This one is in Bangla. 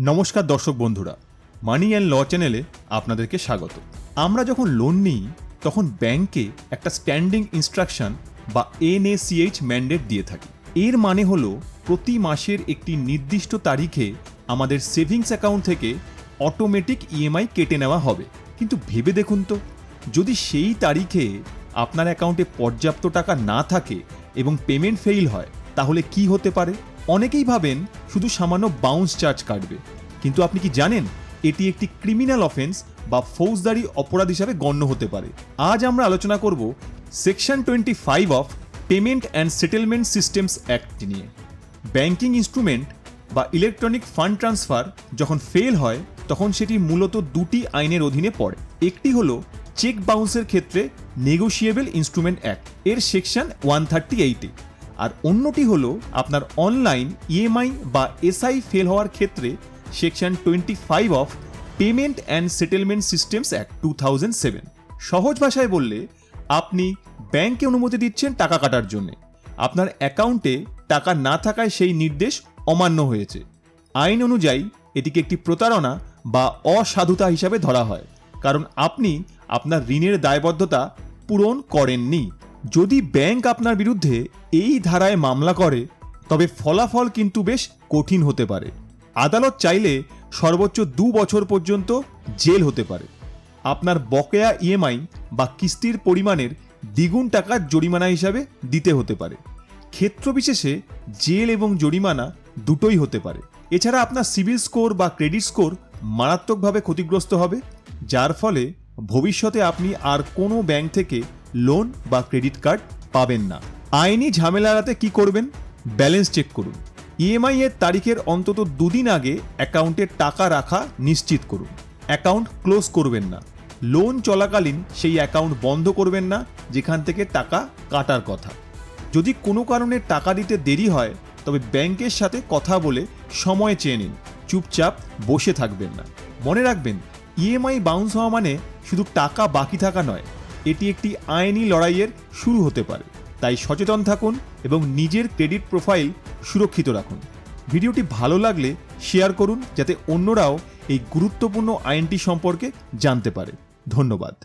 নমস্কার দর্শক বন্ধুরা, মানি অ্যান্ড ল চ্যানেলে আপনাদেরকে স্বাগত। আমরা যখন লোন নিই তখন ব্যাংকে একটা স্ট্যান্ডিং ইনস্ট্রাকশন বা NACH ম্যান্ডেট দিয়ে থাকি। এর মানে হলো প্রতি মাসের একটি নির্দিষ্ট তারিখে আমাদের সেভিংস অ্যাকাউন্ট থেকে অটোমেটিক EMI কেটে নেওয়া হবে। কিন্তু ভেবে দেখুন তো, যদি সেই তারিখে আপনার অ্যাকাউন্টে পর্যাপ্ত টাকা না থাকে এবং পেমেন্ট ফেইল হয়, তাহলে কি হতে পারে? অনেকেই ভাবেন শুধু সামান্য বাউন্স চার্জ কাটবে, কিন্তু আপনি কি জানেন এটি একটি ক্রিমিনাল অফেন্স বা ফৌজদারি অপরাধ হিসাবে গণ্য হতে পারে। আজ আমরা আলোচনা করব section 25 of payment and settlement systems act নিয়ে। ব্যাংকিং ইনস্ট্রুমেন্ট বা ইলেকট্রনিক ফান্ড ট্রান্সফার যখন ফেল হয় তখন সেটি মূলত দুটি আইনের অধীনে পড়ে। একটি হলো চেক বাউন্সের ক্ষেত্রে নেগোশিয়েবল ইনস্ট্রুমেন্ট অ্যাক্ট এর সেকশন 138, আর অন্যটি হলো আপনার অনলাইন EMI বা SI ফেল হওয়ার ক্ষেত্রে section 25 of payment and settlement systems act 2007। সহজ ভাষায় বললে, আপনি ব্যাংকে অনুমতি দিচ্ছেন টাকা কাটার জন্য, আপনার অ্যাকাউন্টে টাকা না থাকায় সেই নির্দেশ অমান্য হয়েছে। আইন অনুযায়ী এটিকে একটি প্রতারণা বা অসাধুতা হিসাবে ধরা হয়, কারণ আপনি আপনার ঋণের দায়বদ্ধতা পূরণ করেননি। যদি ব্যাংক আপনার বিরুদ্ধে এই ধারায় মামলা করে তবে ফলাফল কিন্তু বেশ কঠিন হতে পারে। আদালত চাইলে সর্বোচ্চ 2 বছর পর্যন্ত জেল হতে পারে। আপনার বকেয়া EMI বা কিস্তির পরিমাণের দ্বিগুণ টাকা জরিমানা হিসাবে দিতে হতে পারে। ক্ষেত্রবিশেষে জেল এবং জরিমানা দুটোই হতে পারে। এছাড়া আপনার সিভিল স্কোর বা ক্রেডিট স্কোর মারাত্মকভাবে ক্ষতিগ্রস্ত হবে, যার ফলে ভবিষ্যতে আপনি আর কোনো ব্যাংক থেকে লোন বা ক্রেডিট কার্ড পাবেন না। আইনি ঝামেলা এড়াতে কি করবেন? ব্যালেন্স চেক করুন। EMI এর তারিখের অন্তত 2 দিন আগে অ্যাকাউন্টে টাকা রাখা নিশ্চিত করুন। অ্যাকাউন্ট ক্লোজ করবেন না। লোন চলাকালীন সেই অ্যাকাউন্ট বন্ধ করবেন না যেখান থেকে টাকা কাটার কথা। যদি কোনো কারণে টাকা দিতে দেরি হয় তবে ব্যাংকের সাথে কথা বলে সময় চেয়ে নিন। চুপচাপ বসে থাকবেন না। মনে রাখবেন, EMI বাউন্স হওয়া মানে শুধু টাকা বাকি থাকা নয়, এটি একটি আইনি লড়াইয়ের শুরু হতে পারে। তাই সচেতন থাকুন এবং নিজের ক্রেডিট প্রোফাইল সুরক্ষিত রাখুন। ভিডিওটি ভালো লাগলে শেয়ার করুন যাতে অন্যরাও এই গুরুত্বপূর্ণ আইনটি সম্পর্কে জানতে পারে। ধন্যবাদ।